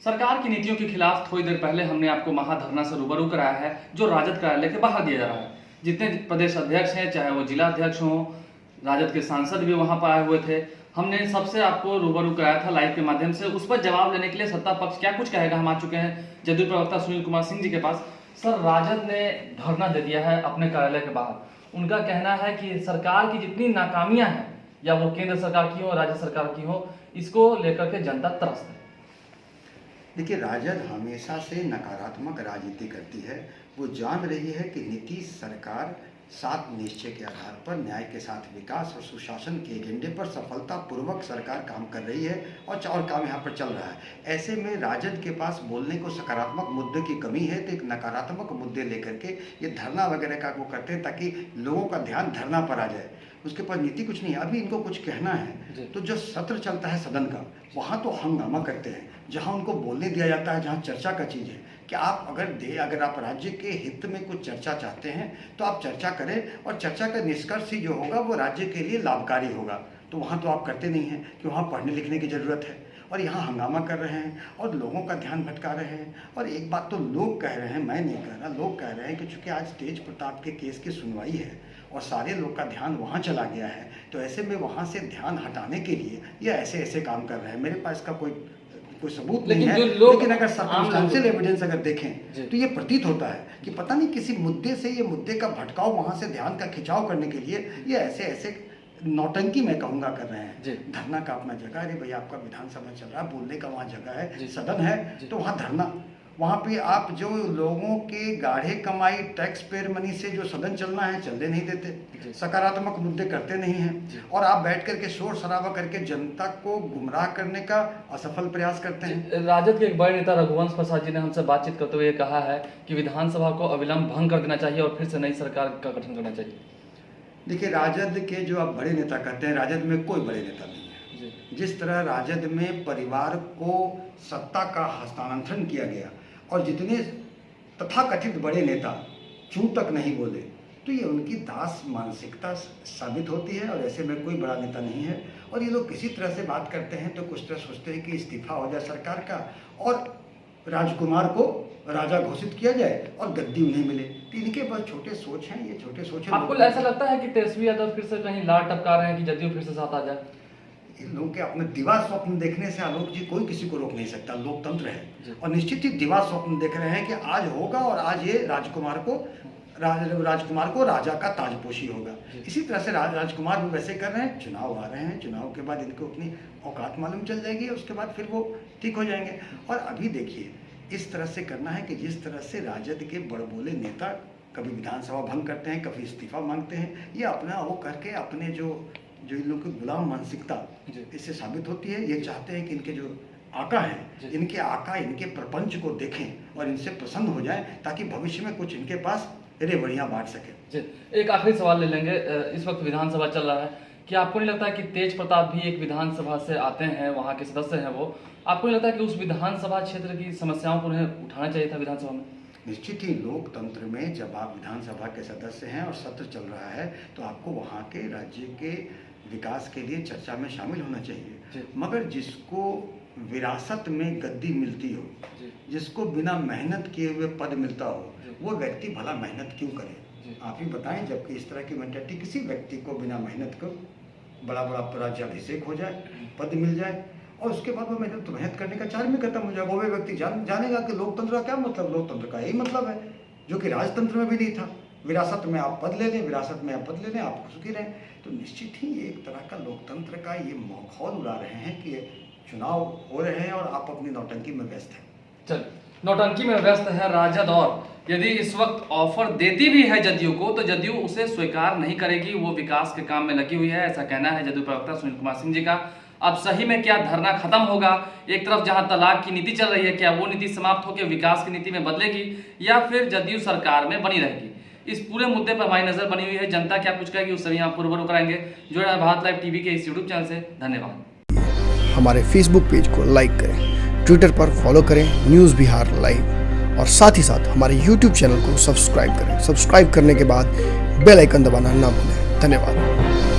सरकार की नीतियों के खिलाफ थोड़ी देर पहले हमने आपको महाधरना से रूबरू कराया है जो राजद कार्यालय के बाहर दिया जा रहा है। जितने प्रदेश अध्यक्ष हैं, चाहे वो जिला अध्यक्ष हों, राजद के सांसद भी वहां पर आए हुए थे। हमने सबसे आपको रूबरू कराया था लाइव के माध्यम से। उस पर जवाब लेने के लिए सत्ता पक्ष क्या कुछ कहेगा, हम आ चुके हैं जदयू प्रवक्ता सुनील कुमार सिंह जी के पास। सर, राजद ने धरना दे दिया है अपने कार्यालय के बाहर। उनका कहना है कि सरकार की जितनी नाकामियां हैं, या वो केंद्र सरकार की हो, राज्य सरकार की हो, इसको लेकर के जनता त्रस्त है। देखिए, राजद हमेशा से नकारात्मक राजनीति करती है। वो जान रही है कि नीतीश सरकार 7 निश्चय के आधार पर न्याय के साथ विकास और सुशासन के एजेंडे पर सफलतापूर्वक सरकार काम कर रही है और काम यहाँ पर चल रहा है। ऐसे में राजद के पास बोलने को सकारात्मक मुद्दे की कमी है, तो एक नकारात्मक मुद्दे लेकर के ये धरना वगैरह का वो करते हैं ताकि लोगों का ध्यान धरना पर आ जाए। उसके पास नीति कुछ नहीं है। अभी इनको कुछ कहना है तो जो सत्र चलता है सदन का, वहाँ तो हंगामा करते हैं, जहाँ उनको बोलने दिया जाता है, जहाँ चर्चा का चीज़ है कि आप अगर आप राज्य के हित में कुछ चर्चा चाहते हैं तो आप चर्चा करें और चर्चा का निष्कर्ष ही जो होगा वो राज्य के लिए लाभकारी होगा। तो वहाँ तो आप करते नहीं हैं कि वहाँ पढ़ने लिखने की ज़रूरत है, और यहाँ हंगामा कर रहे हैं और लोगों का ध्यान भटका रहे हैं। और एक बात तो लोग कह रहे हैं, मैं नहीं कह रहा, लोग कह रहे हैं कि चूँकि आज तेज प्रताप के केस की सुनवाई है और सारे लोग का ध्यान वहाँ चला गया है, तो ऐसे में वहाँ से ध्यान हटाने के लिए ये ऐसे काम कर रहे हैं। मेरे पास इसका कोई सबूत नहीं है, लेकिन अगर सर्कमस्टेंशियल एविडेंस अगर देखें तो ये प्रतीत होता है कि पता नहीं किसी मुद्दे से ये मुद्दे का भटकाव, वहाँ से ध्यान का खिंचाव करने के लिए ये ऐसे नौटंकी मैं कहूँगा कर रहे हैं। धरना का अपना जगह, अरे भैया आपका विधानसभा चल रहा है, बोलने का वहाँ जगह है, सदन है, तो वहाँ धरना, वहाँ पे आप जो लोगों के गाढ़े कमाई टैक्स पेयर मनी से जो सदन चलना है चलने नहीं देते, सकारात्मक मुद्दे करते नहीं हैं, और आप बैठ करके शोर शराबा करके जनता को गुमराह करने का असफल प्रयास करते हैं। राजद के एक बड़े नेता रघुवंश प्रसाद जी ने हमसे बातचीत करते हुए कहा है कि विधानसभा को अविलंब भंग कर देना चाहिए और फिर से नई सरकार का गठन करना चाहिए। देखिए, राजद के जो आप बड़े नेता कहते हैं, राजद में कोई बड़े नेता नहीं है। जिस तरह राजद में परिवार को सत्ता का हस्तांतरण किया गया और जितने तथाकथित बड़े नेता चूं तक नहीं बोले, तो ये उनकी दास मानसिकता साबित होती है। और ऐसे में कोई बड़ा नेता नहीं है। और ये लोग किसी तरह से बात करते हैं तो कुछ तरह सोचते हैं कि इस्तीफा हो जाए सरकार का और राजकुमार को राजा घोषित किया जाए और गद्दी उन्हें मिले। तो इनके बस छोटे सोच हैं, ये छोटे सोच हैं। आपको ऐसा लगता है कि तेजस्वी यादव फिर से कहीं लाड़ टपका रहे हैं कि जदयू फिर से साथ आ जाए? इन लोगों के अपने दिवा स्वप्न देखने से आलोक जी कोई किसी को रोक नहीं सकता, लोकतंत्र है। और निश्चित ही दिवा स्वप्न देख रहे हैं कि आज होगा और आज ये राजकुमार को राजा का ताजपोशी होगा। इसी तरह से राजकुमार भी वैसे कर रहे हैं। चुनाव आ रहे हैं, चुनाव के बाद इनको अपनी औकात मालूम चल जाएगी, उसके बाद फिर वो ठीक हो जाएंगे। और अभी देखिए, इस तरह से करना है कि जिस तरह से राजद के बड़बोले नेता कभी विधानसभा भंग करते हैं, कभी इस्तीफा मांगते हैं, ये अपना वो करके अपने जो इन लोगों की गुलाम मानसिकता इससे साबित होती है। ये चाहते हैं कि इनके जो आका हैं, इनके आका इनके प्रपंच को देखें और इनसे प्रसन्न हो जाएं, ताकि भविष्य में कुछ इनके पास रेवड़ियाँ बांट सकें। एक आखिरी सवाल ले लेंगे। इस वक्त विधानसभा चल रहा है, क्या आपको नहीं लगता है कि तेज प्रताप भी एक विधानसभा से आते हैं, वहाँ के सदस्य हैं वो, आपको नहीं लगता है कि उस विधानसभा क्षेत्र की समस्याओं को उन्हें उठाना चाहिए था विधानसभा में? निश्चित ही लोकतंत्र में जब आप विधानसभा के सदस्य हैं और सत्र चल रहा है तो आपको वहाँ के राज्य के विकास के लिए चर्चा में शामिल होना चाहिए। मगर जिसको विरासत में गद्दी मिलती हो, जिसको बिना मेहनत किए हुए पद मिलता हो, वो व्यक्ति भला मेहनत क्यों करे? आप ही बताएं। जबकि इस तरह की मेंटालिटी किसी व्यक्ति को बिना मेहनत को बड़ा राज्याभिषेक हो जाए, पद मिल जाए और उसके बाद वो मेहनत करने का चार्म में खत्म हो जाएगा। वो व्यक्ति जानेगा कि लोकतंत्र का क्या मतलब, लोकतंत्र का यही मतलब है जो कि राजतंत्र में भी नहीं था। विरासत में आप पद ले लें, विरासत में आप पद ले लें, आप सुखी रहें। तो निश्चित ही एक तरह का लोकतंत्र का ये माहौल उड़ा रहे हैं कि चुनाव हो रहे हैं और आप अपनी नौटंकी में व्यस्त हैं। चल, नौटंकी में व्यस्त है राजद, और यदि इस वक्त ऑफर देती भी है जदयू को तो जदयू उसे स्वीकार नहीं करेगी। वो विकास के काम में लगी हुई है, ऐसा कहना है जदयू प्रवक्ता सुनील कुमार सिंह जी का। अब सही में क्या धरना खत्म होगा? एक तरफ जहां तलाक की नीति चल रही है, क्या वो नीति समाप्त होकर विकास की नीति में बदलेगी या फिर जदयू सरकार में बनी रहेगी? इस पूरे मुद्दे पर हमारी नजर बनी हुई है। जनता क्या कुछ कहेगी उस सभी आपको रूबरू कराएंगे। जुड़े हैं भारत लाइव टीवी के इस यूट्यूब चैनल से। धन्यवाद। हमारे फेसबुक पेज को लाइक करें, ट्विटर पर फॉलो करें न्यूज़ बिहार लाइव, और साथ ही साथ हमारे यूट्यूब चैनल को सब्सक्राइब करें। सब्सक्राइब करने के बाद बेल आइकन दबाना ना भूलें। धन्यवाद।